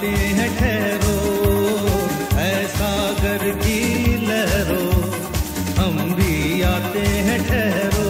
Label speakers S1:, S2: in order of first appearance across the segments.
S1: आते हैं ठहरो, ऐ सागर की लहरों, हम भी आते हैं ठहरो।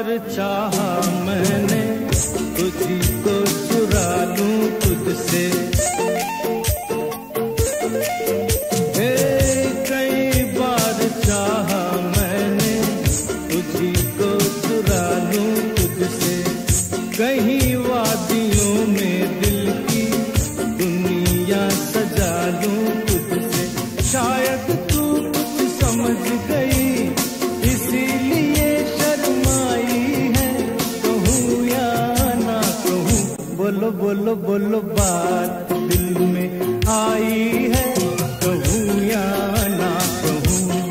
S1: बार चाहा मैंने तुझी को चुरा लूं तुझसे, कई बार चाहा मैंने तुझी को चुरा लूं तुझसे, कहीं वादियों में दिल की दुनिया सजा लूं तुझसे। शायद तू कुछ समझ गई इसीलिए शर्माई है, कहूँ या ना कहूँ, बोलो बोलो बोलो बात दिल में आई है, कहूँ या ना कहूँ,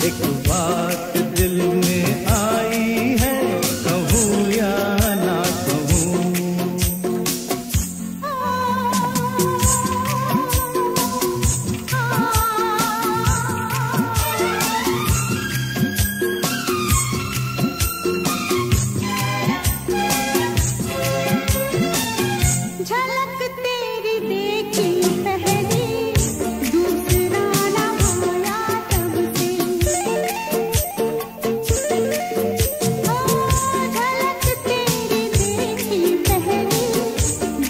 S1: एक बात दिल में आई है, कहूँ या ना कहूँ।
S2: झलक तेरी देखी पहली, दूसरा न आया तब से। झलक तेरी देखी पहली,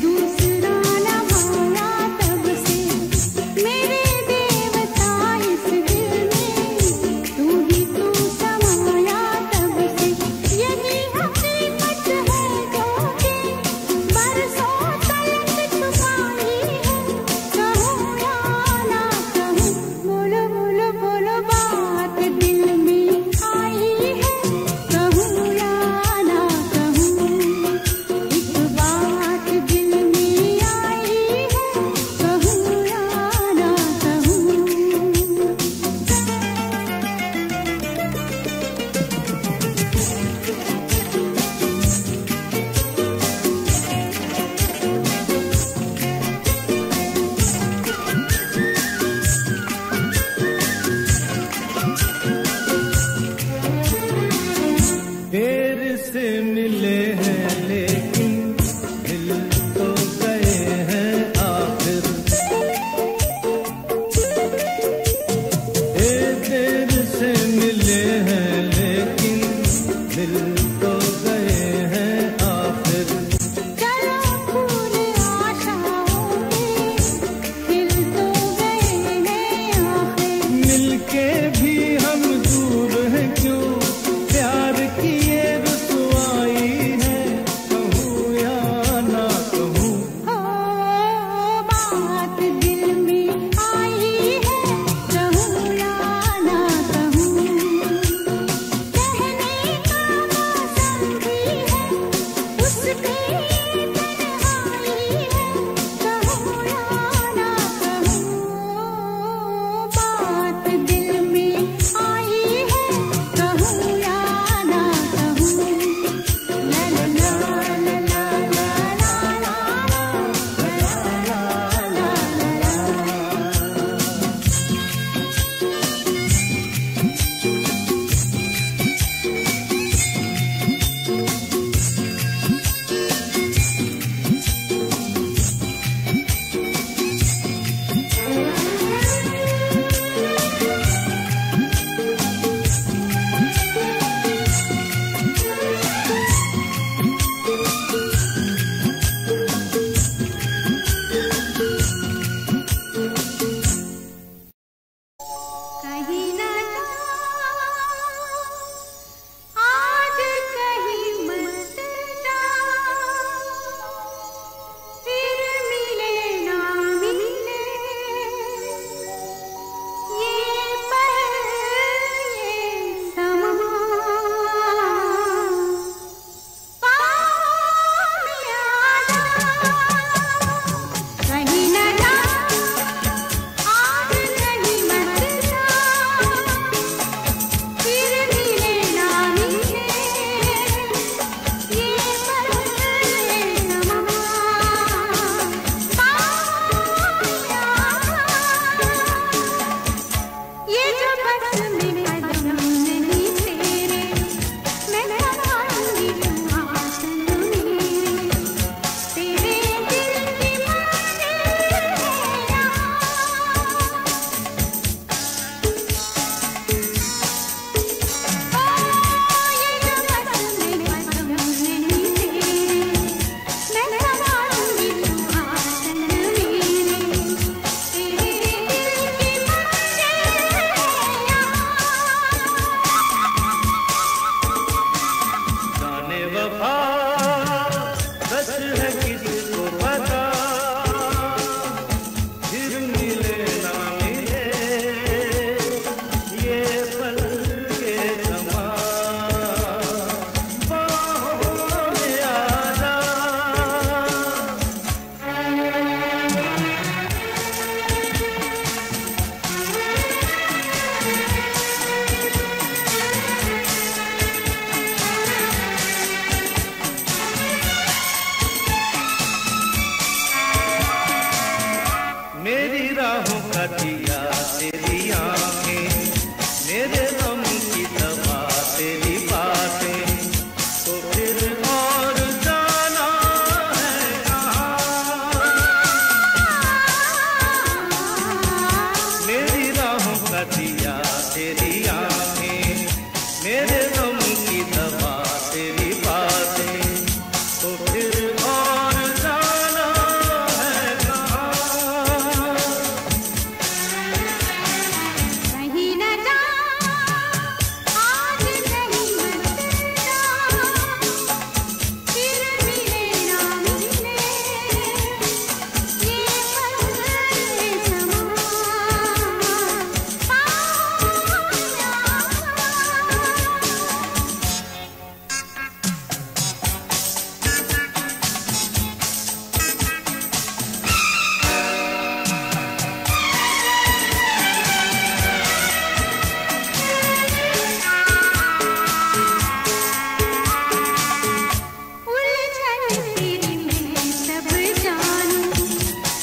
S2: दूसरा न आया तब से। मेरे देवता इस दिल में तू ही तू समाया तब से। यही हकीकत है जो कि बरसों तलक छुपाई है, कहूँ या ना कहूँ, बोलो बोलो बोलो बात दिल में आई है, कहूँ या ना कहूँ, एक बात दिल में आई है, कहूँ या ना कहूँ।
S1: देर से मिले हैं लेकिन मिल तो गए हैं आखिर, देर से मिले हैं लेकिन मिल तो गए हैं आखिर।
S2: चलो फूल आशाओं में खिल तो गए हैं आखिर।
S1: मिलके भी हम दूर हैं क्यों, प्यार की ये रुसवाई है, कहूँ या ना कहूँ,
S2: हो बात दिल में आई है, कहूँ या ना कहूँ।
S1: मेरे गम की दवा तेरी बातें, तो फिर और जाना है कहाँ? मेरी राहों का दिया तेरी आंखें, मेरे गम की दवा तेरी बातें, तो फिर और जाना है कहाँ?
S2: कहीं न जा आज नहीं बचना, फिर मिले ना मिले ये पल ये समा उलझन तेरी मैं सब जानूं,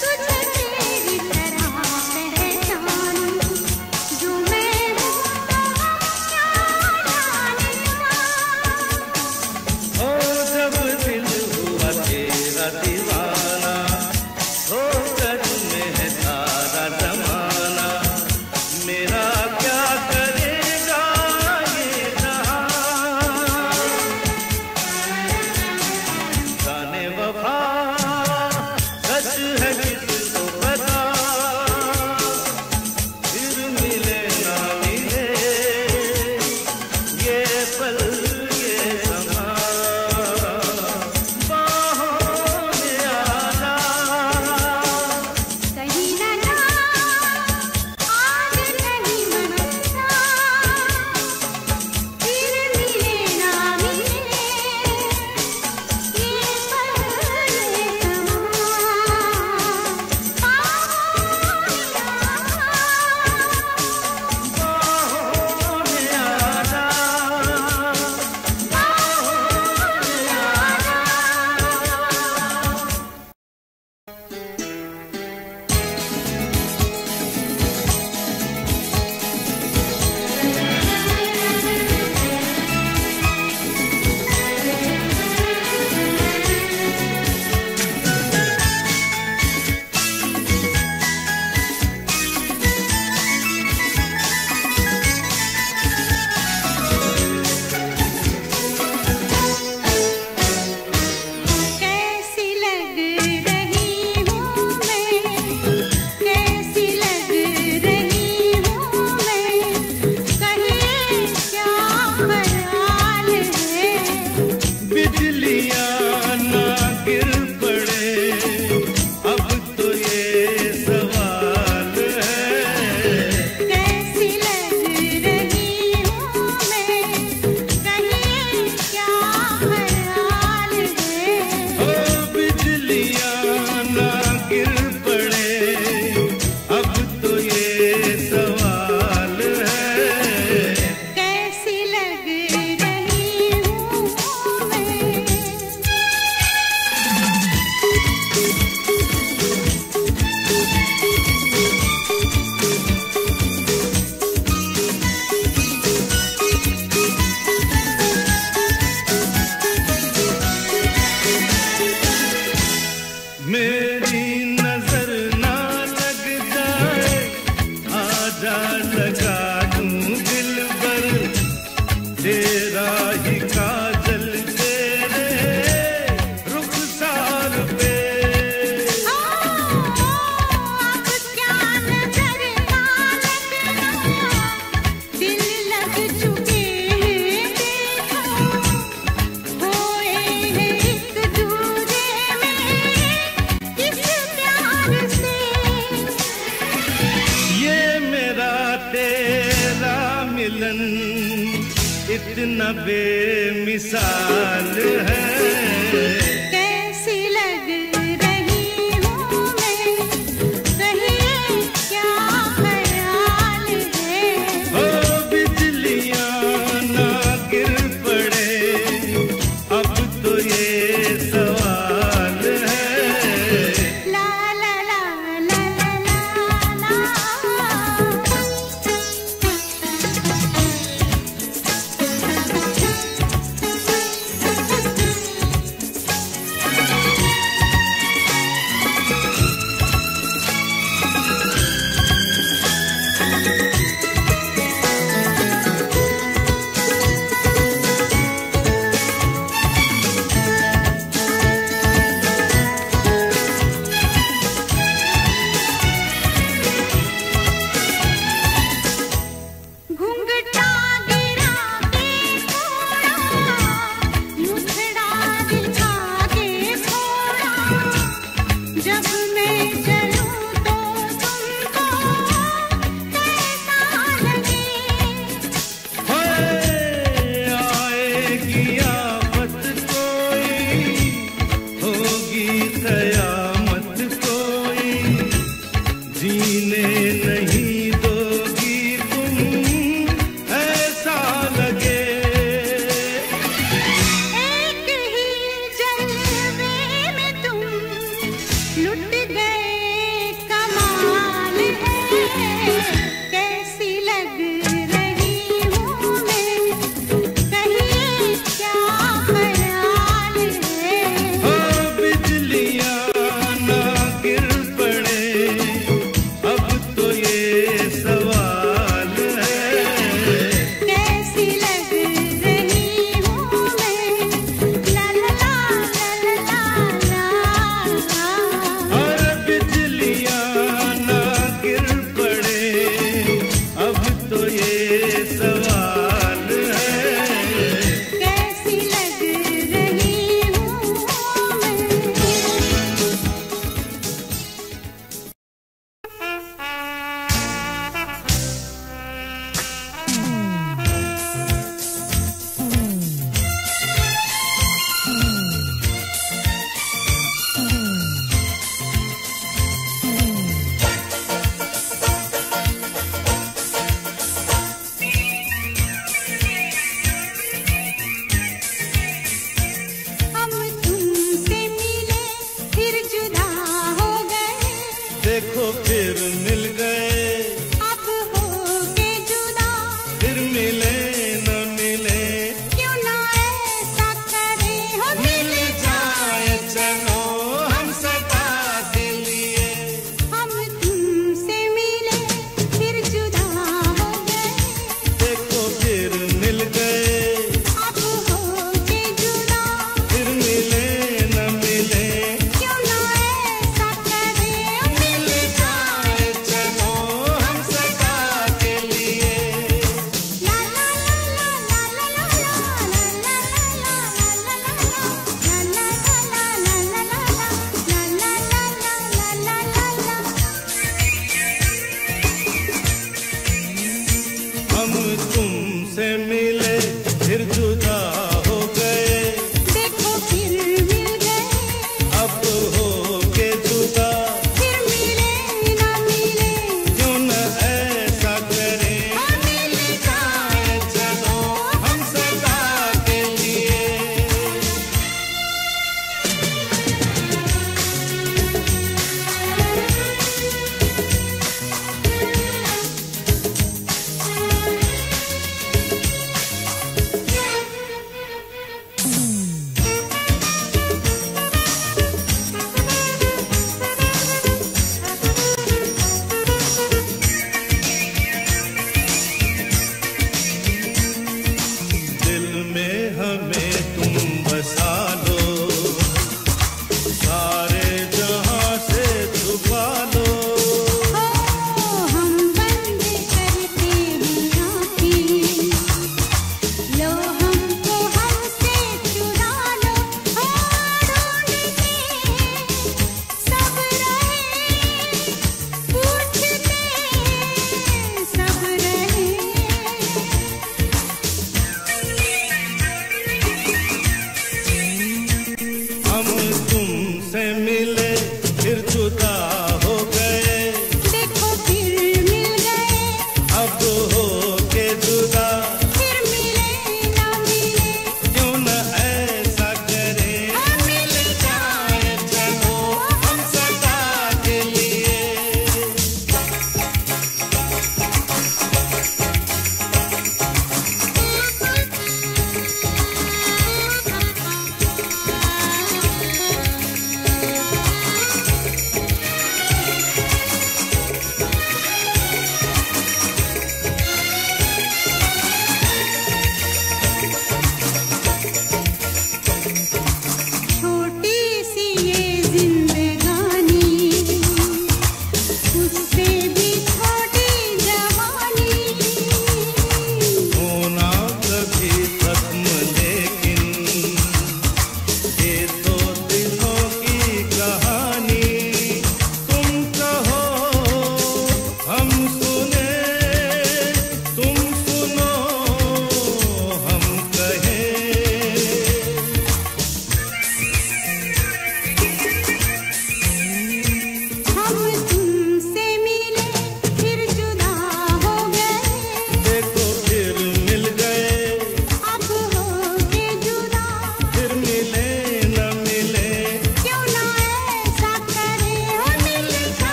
S2: तुझे तेरी तरह पहचानूं, जो मैं हूँ तो क्या जानेगा।
S1: ओ जब दिल हुआ तेरा दीवाना, हो कर में है सारा जमाना, मेरा क्या करेगा ये जहां? जाने वफा सच है किसको पता, फिर मिले ना मिले ये पल ये समा, बाहों में आना।
S2: कहीं न जा आज नहीं बचना, फिर मिले ना मिले ये पल ये समा कैसी लग रही हूँ मैं, कैसी लग रही हूँ मैं, कहिए क्या ख्याल है।
S1: बिजलियां ना गिर पड़े अब तो ये सवाल है।
S2: कैसी लग रही हूँ मैं, कहिए क्या ख्याल है।
S1: ओ बिजलियां ना गिर पड़े अब तो ये सवाल है।
S2: कैसी लग रही हूँ मैं।
S1: मेरी नजर ना लग जाए, आजा लगा दूं दिल पर तेरा ही काजल तेरे रुखसार पे।
S2: अब क्या नजर ना लगना, दिल लग चुके हैं देखो, खोए हैं एक दूजे में किस प्यार से।
S1: ये मेरा तेरा मिलन इतना बेमिसाल है।
S2: कैसी लग रही हूँ मैं, कहिए क्या ख्याल है।
S1: ओ बिजलियां ना गिर पड़े अब तो ये सवाल है।
S2: ला ला ला ला ला ला ला।
S1: आएगी आफत कोई, होगी कयामत कोई, जीने नहीं दोगी तुम, ऐसा लगे।
S2: एक ही जलवे में तुम लुट गए, कमाल है। कैसी लग रही हूँ मैं,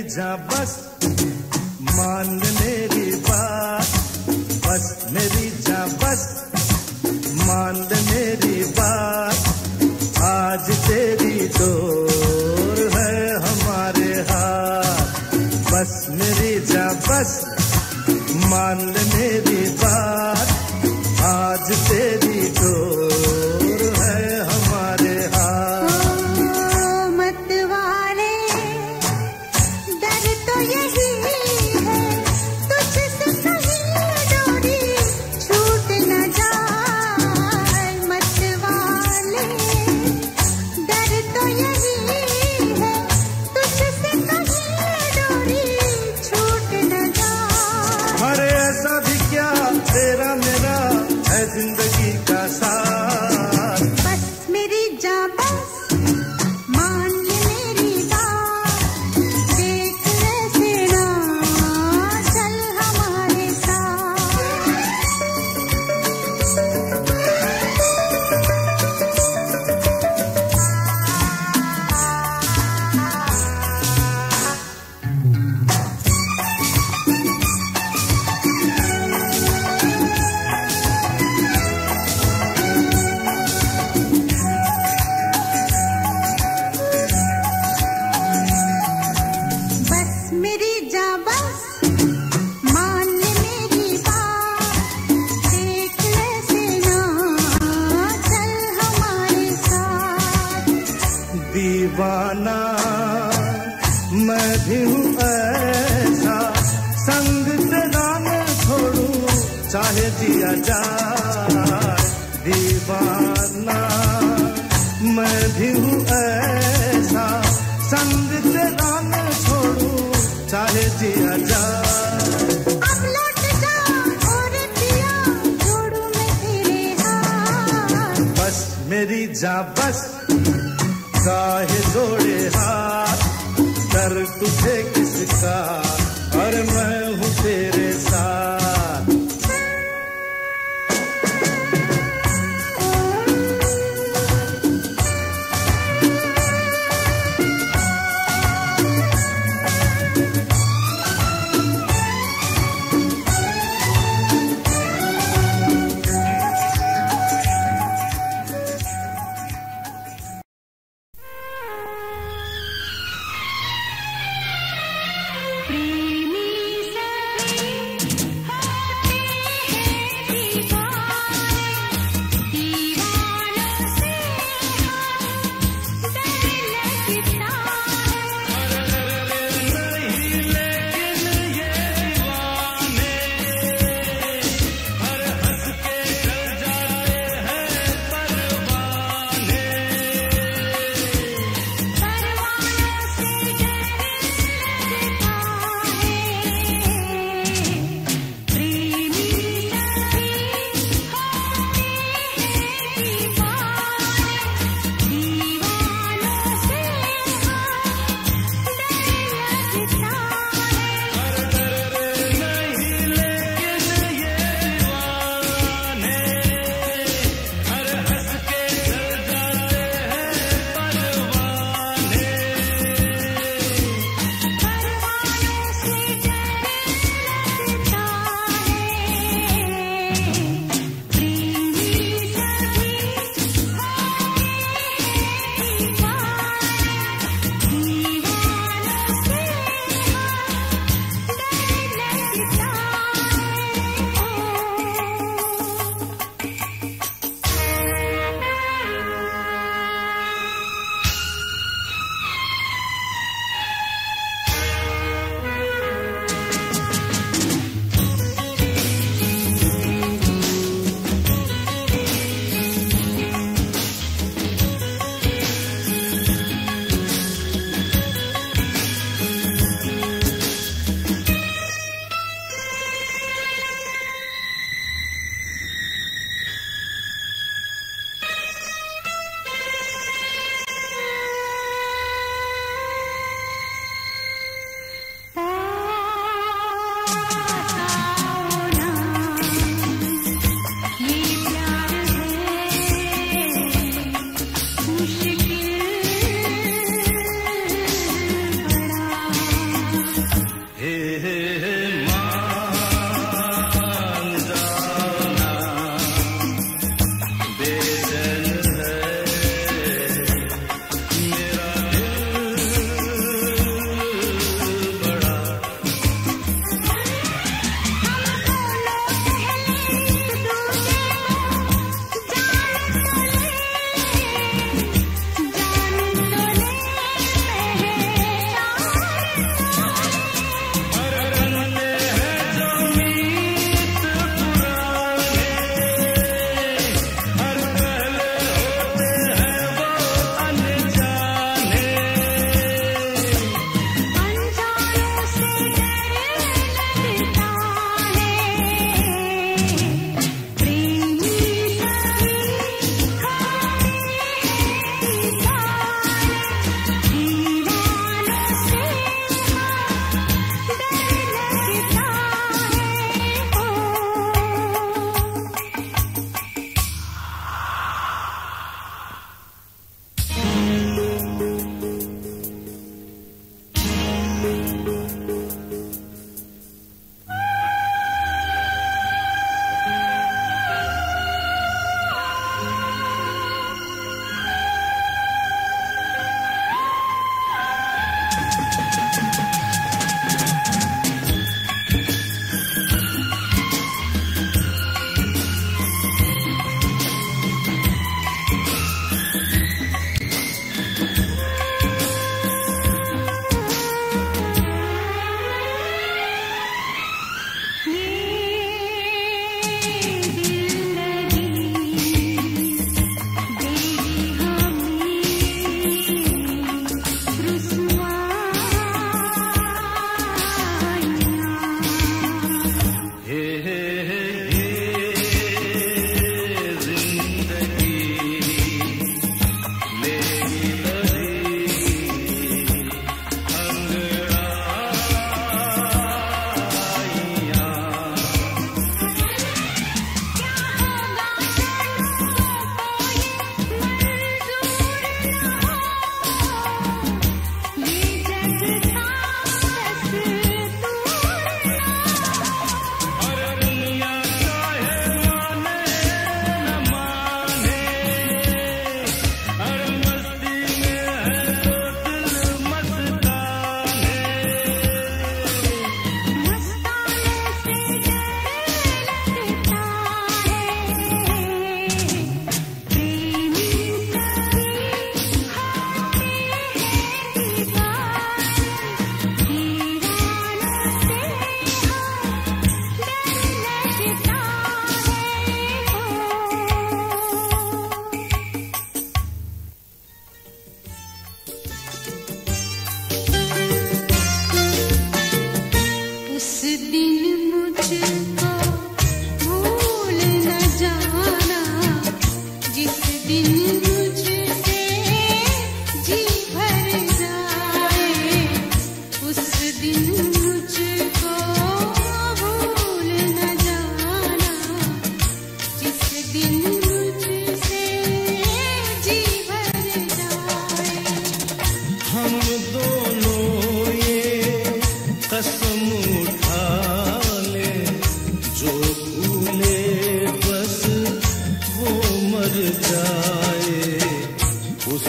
S1: जा बस मान मेरी बात, बस मेरी जा बस मान मेरी बात, आज तेरी डोर है हमारे हाथ, बस मेरी जा बस मान मेरी बात, आज तेरी डोर है हमारे हाथ।
S2: मत वाले डर तो यही है, तुझसे कहीं डोरी छूट न जाए। मत वाले डर तो यही है, तुझसे कहीं डोरी छूट न जाए।
S1: अरे ऐसा भी क्या तेरा मेरा है जिंदगी का साथ,
S2: बस मेरी जा बस मान मेरी बात, देख ऐसे ना चल हमारे साथ। बस मेरी जा बस मान मेरी बात, देख ऐसे ना चल हमारे साथ।
S1: दीवाना मैं भी हूँ ऐसा, संग तेरा न छोड़ूं चाहे जिया जाए। दीवाना मैं भी हूँ ऐसा, संग तेरा न छोड़ूं चाहे जिया जाए।
S2: अब लौट जा और पिया छोड़ू मैं तेरे हाथ।
S1: बस मेरी जा बस काहे जोड़े हाथ, कर तुझे किसका और मैं हूँ तेरे साथ।
S2: प्रेमी से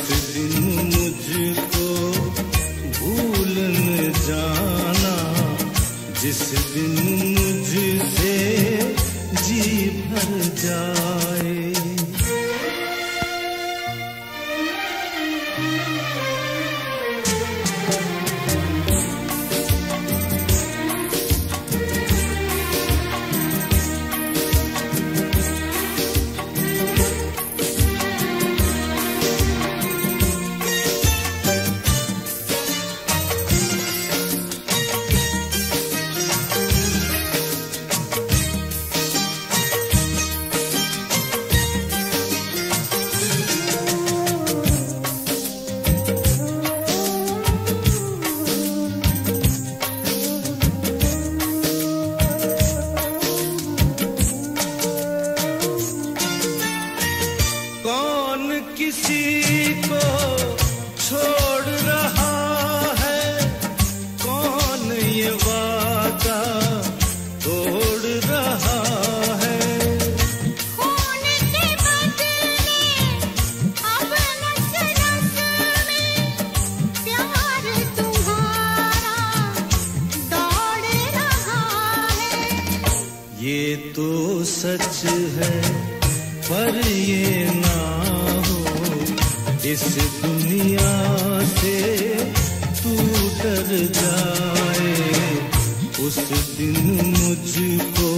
S1: दिन मुझको भूल न जाना, जिस दिन मुझसे जी भर जाए। किसी को छोड़ रहा है, कौन ये वादा तोड़ रहा है।
S2: खून के बदले अब नस नस में प्यार तुम्हारा दौड़ रहा है।
S1: ये तो सच है पर ये ना इस दुनिया से तू डर जाए। उस दिन मुझको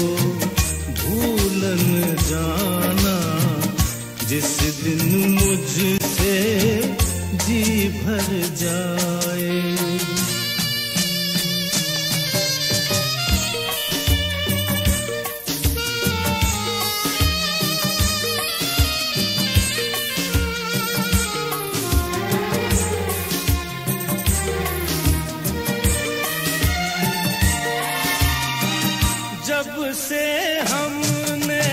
S1: भूल न जाना, जिस दिन मुझसे जी भर जाए। जब से हमने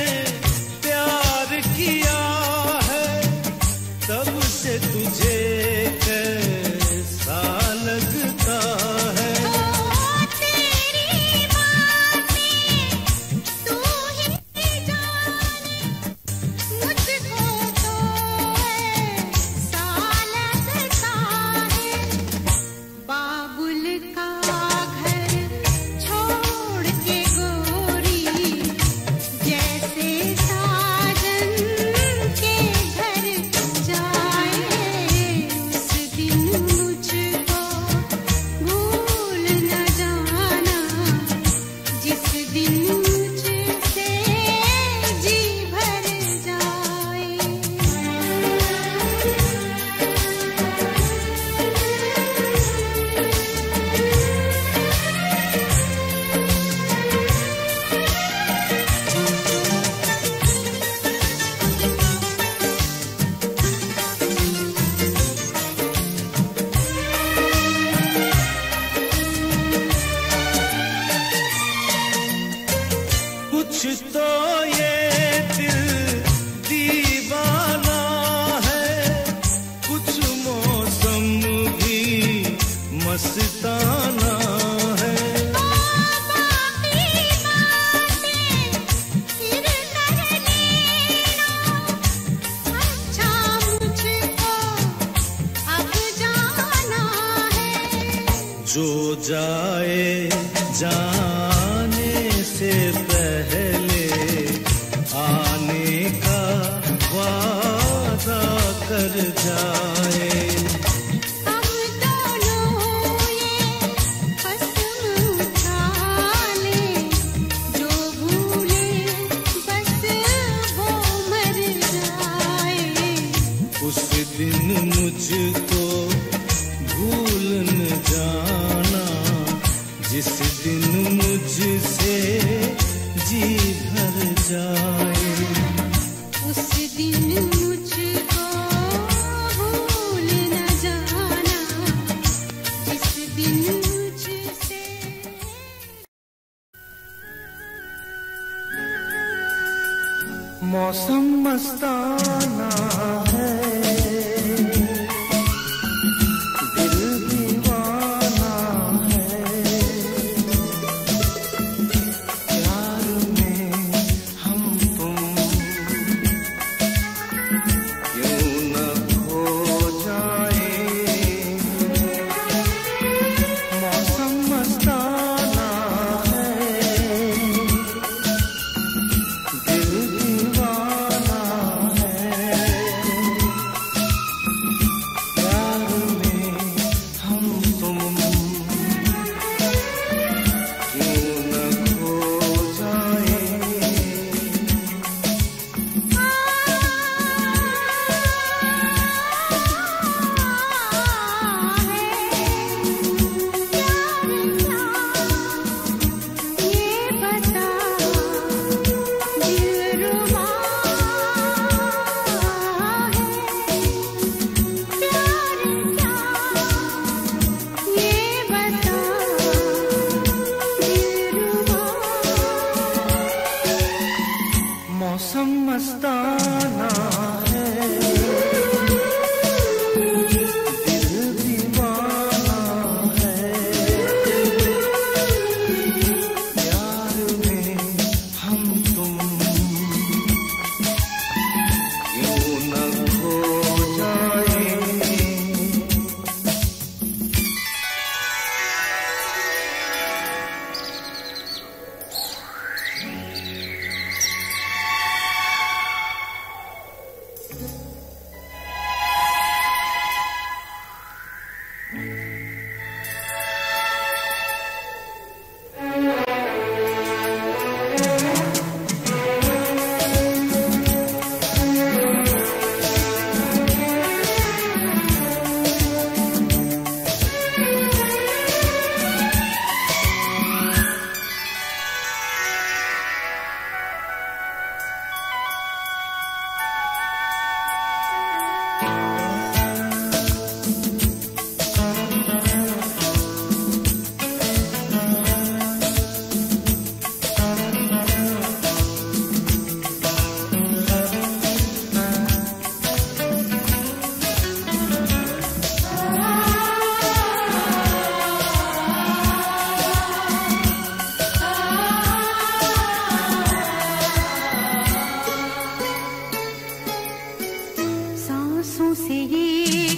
S1: प्यार किया है, तब से तुझे कैसा लगता है।
S2: तेरी बातें तू ही जाने, मुझको तो ऐसा लगता है। बाबुल का घर छोड़ के जैसे साजन के घर जाए। उस दिन मुझको भूल न जाना, जिस दिन मुझसे जी भर जाए।
S1: कुछ तो ये दिल दीवाना है, कुछ मौसम भी मस्ताना है।
S2: बाकी बातें फिर कर लेना, अच्छा मुझको अब जाना है।
S1: जो जाए जाने से पहले आने का वादा कर जाए।
S2: हम दोनों ये कसम उठा लें, जो भूले बस वो मर जाए।
S1: उस दिन मुझको भूल न जाना, जिस दिन मुझसे जी भर जाए।
S2: उस दिन मुझको भूल न जाना, जिस दिन मुझसे।
S1: मौसम मस्ताना है, दिल दीवाना है। प्यार में हम तुम क्यों न खो जाए।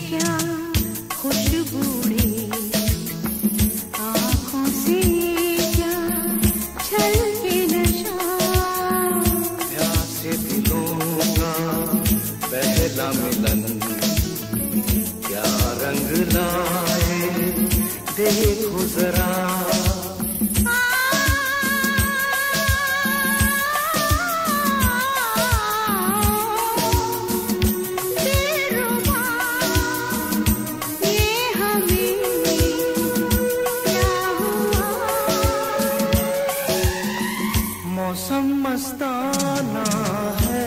S2: क्या खुशबूए, आँखों से क्या छलके नशा।
S1: प्यासे दिलों का पहला मिलन क्या रंग लाए देखो जरा। मौसम मस्ताना है,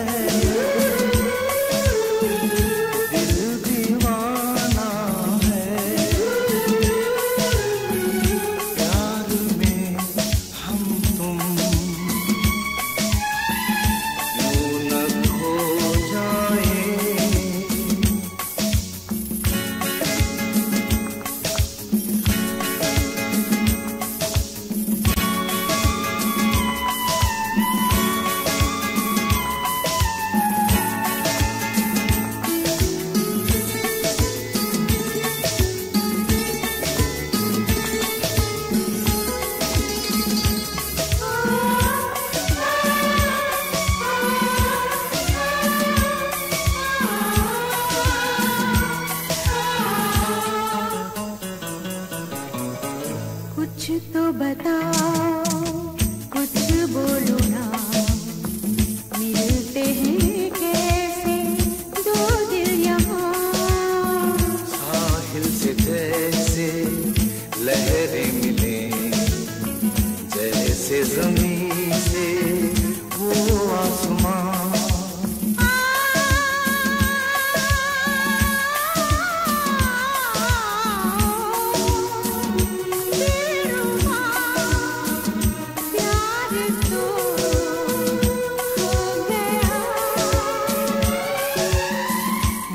S1: दिल दीवाना है, प्यार में हम तुम यूं न खो जाए।
S2: कुछ तो बताओ, कुछ बोलो ना, मिलते हैं कैसे दो दिल यहाँ।
S1: साहिल से जैसे लहरें मिले, जैसे जमीन से वो आसमां।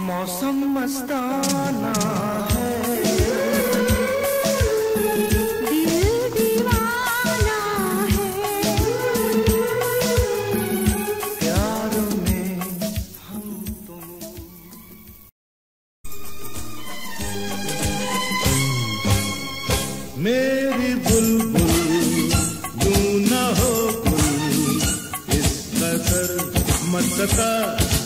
S1: मौसम मस्ताना है,
S2: दिल दीवाना है,
S1: प्यार में हम तुम। मेरी बुलबुल यूं न हो गुल, इस कदर मत सता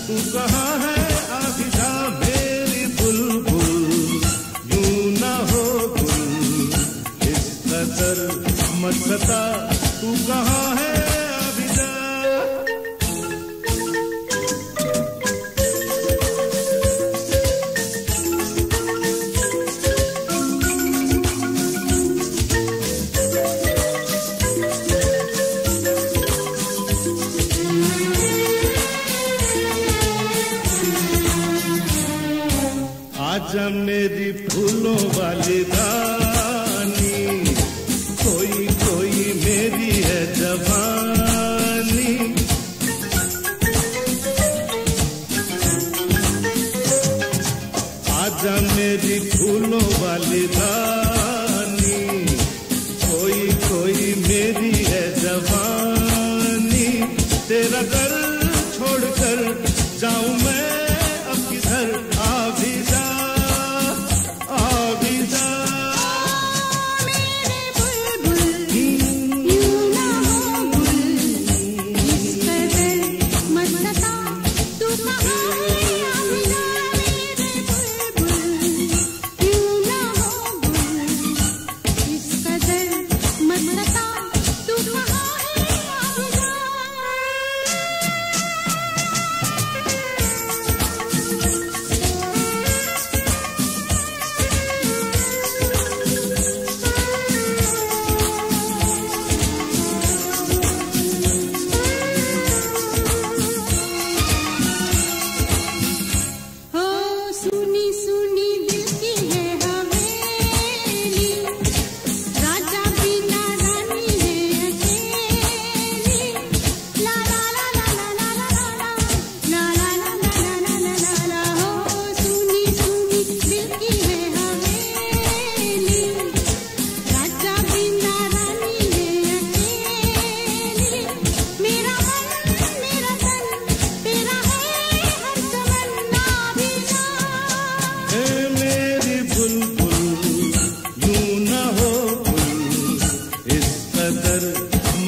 S1: तू कहाँ है आबिदा। मेरी बुलबुल यूं न हो गुल, इस कदर मत सता तू कहाँ है आबिदा। आजा मेरी फूलों वाली रानी, कोई कोई मेरी है जवानी। आजा मेरी फूलों वाली रानी, कोई कोई मेरी है जवानी। तेरा घर छोड़कर जाऊं मैं अब किधर, आ भी जा, आ भी जा।
S2: मेरे बुलबुल यूं ना हो गुल, इस कदर मत सता तू कहाँ है आबिदा। मेरे बुलबुल यूं ना हो गुल,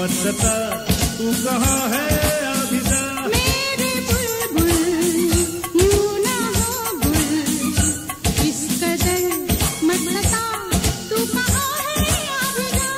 S1: मत सता, तू कहाँ है आबिदा?
S2: मेरे बुलबुल यूं ना हो गुल, इस कदर मत सता, तू कहाँ है आबिदा?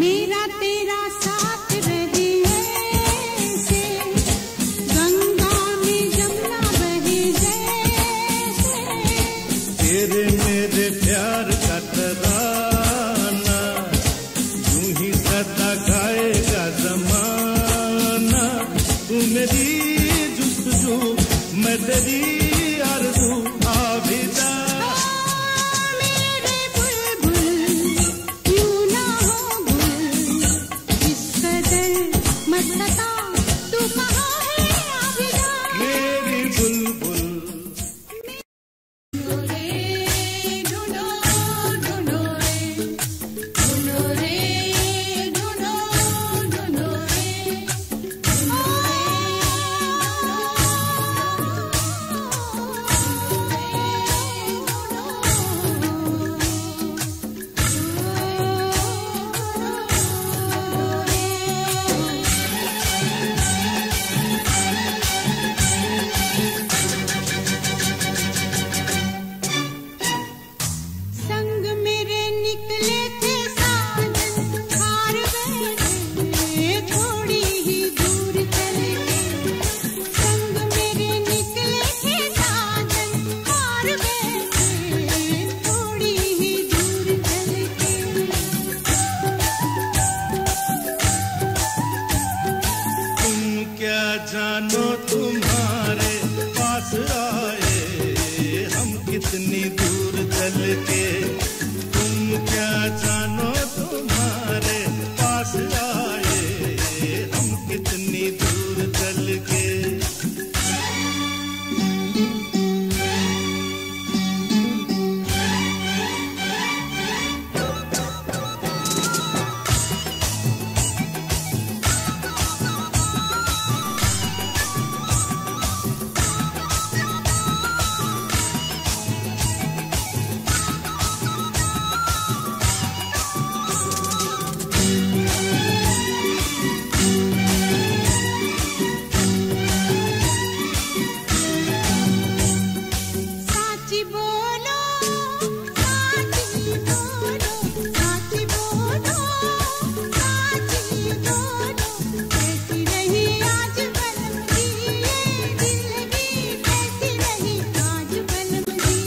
S2: मेरा तेरा साथ रहे ऐसे, गंगा में जमुना बहे जैसे।
S1: तेरे मेरे प्यार का तराना यूं ही सदा गाएगा ज़माना। तू मेरी जुस्तजू, मैं तेरी आरज़ू, आबिदा।
S2: मेरे बुलबुल यूं ना हो गुल, इस कदर मत सता, तू कहाँ है आबिदा?
S1: मेरी बुलबुल
S2: ढूंढो रे ढूंढो, ढूंढो रे ढूंढो रे, ढूंढो ढूंढो रे। संग मेरे निकले थे साजन, हार गए थोड़ी ही दूर चल के। संग मेरे निकले थे साजन, हार गए थोड़ी ही दूर चल के।
S1: तुम क्या जानो तुम्हारे पास आए हम कितनी दूर चल के। तुम क्या जानो तुम्हारे पास आए हम कितनी दूर चल के।
S2: साची बोलो, साची बोलो, साची बोलो, साची बोलो, कैसी रही आज बलम की ये दिलगी, कैसी रही आज बलम की।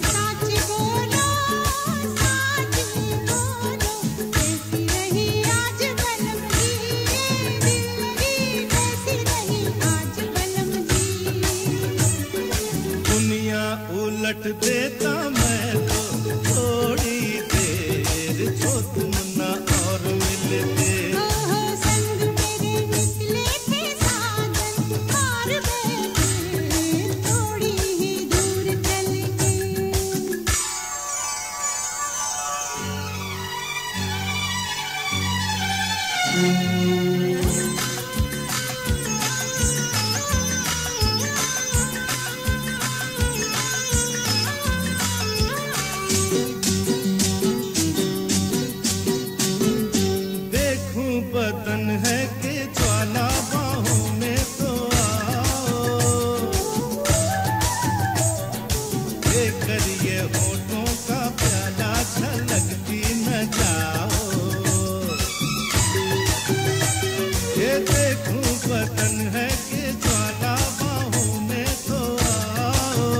S2: साची बोलो, साची बोलो, कैसी रही आज बलम की ये दिलगी, कैसी रही आज बलम की।
S1: दुनिया उलट देता मैं तो थोड़ी देर, जो तुम ना और मिलते।
S2: ओहो संग मेरे निकले थे साजन, हार गए थोड़ी ही दूर चल के।
S1: देखूं बदन है कि ज्वाला बाहों में तो आओ, लेकर ये होठों का प्याला छलकती न जाओ। ये देखूं बदन है कि ज्वाला बाहों में तो आओ,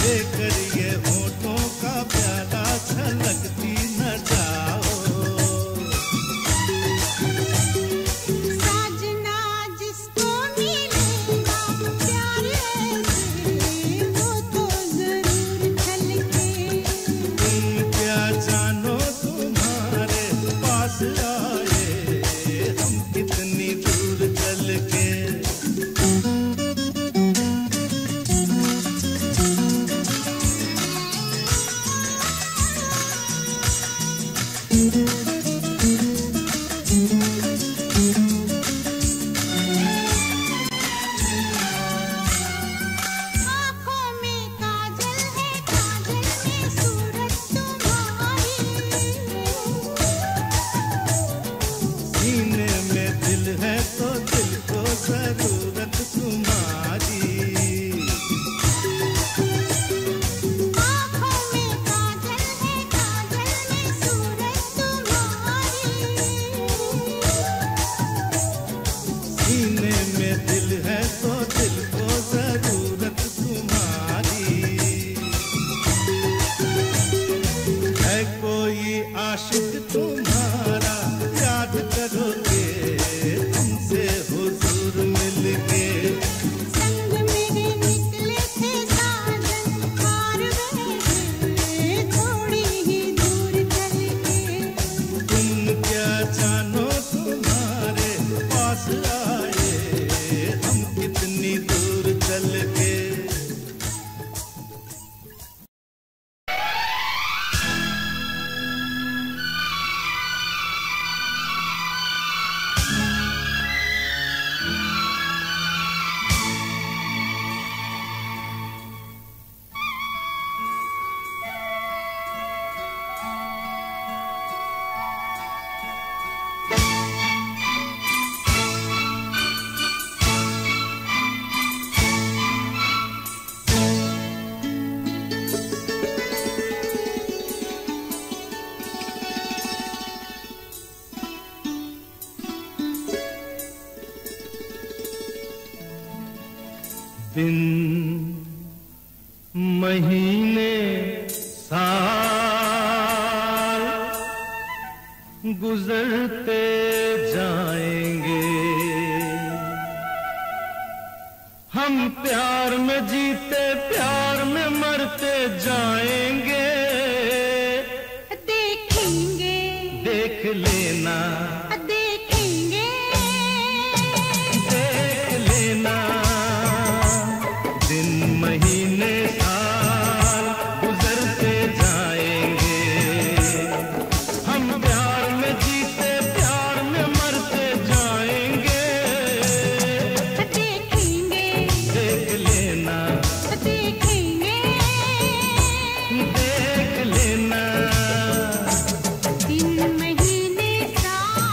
S1: लेकर ये होठों का प्याला छलकती न जाओ।
S2: साजना जिसको मिलेगा प्यार ऐसे, वो तो
S1: चल के। दिन महीने साल गुजरते जाएंगे, हम प्यार में जीते प्यार में मरते जाएंगे।
S2: देखेंगे
S1: देख लेना,
S2: देखेंगे
S1: देख लेना। दिन महीने साल गुजरते जाएंगे, हम प्यार में जीते प्यार में मरते जाएंगे।
S2: देखेंगे
S1: देख लेना,
S2: देखेंगे
S1: देख लेना।
S2: दिन महीने साल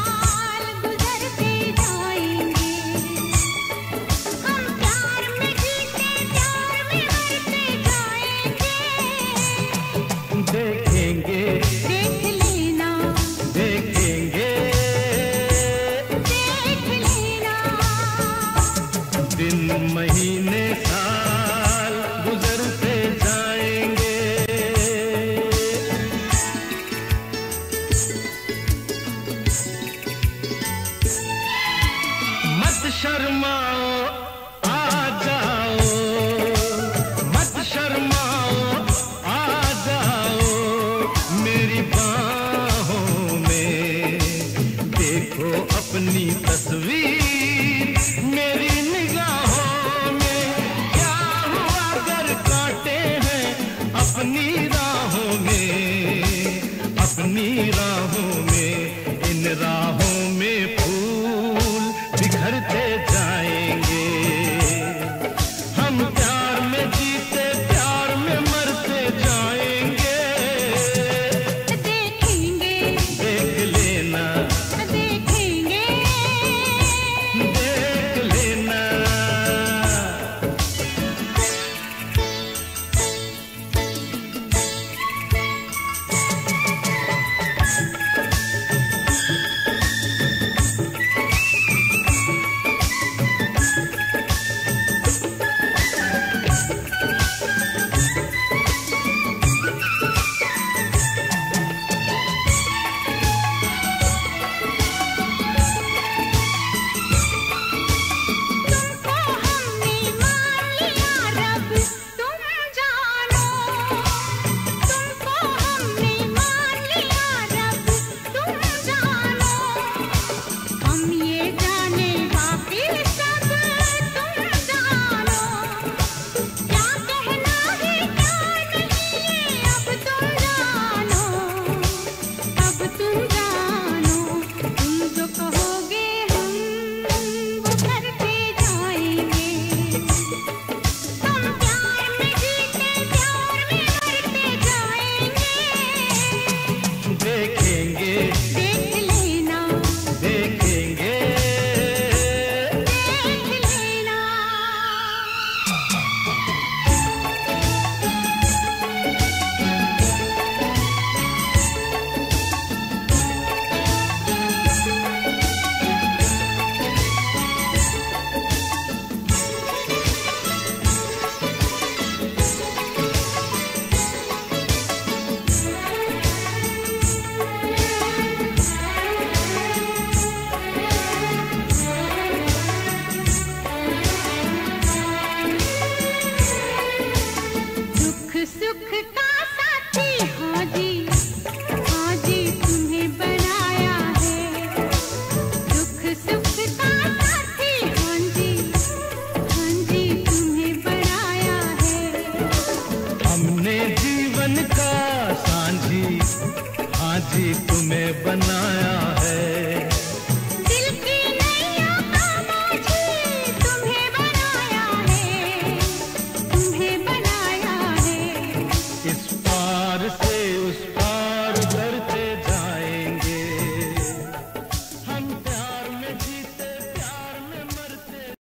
S1: आज ही तुम्हें बनाया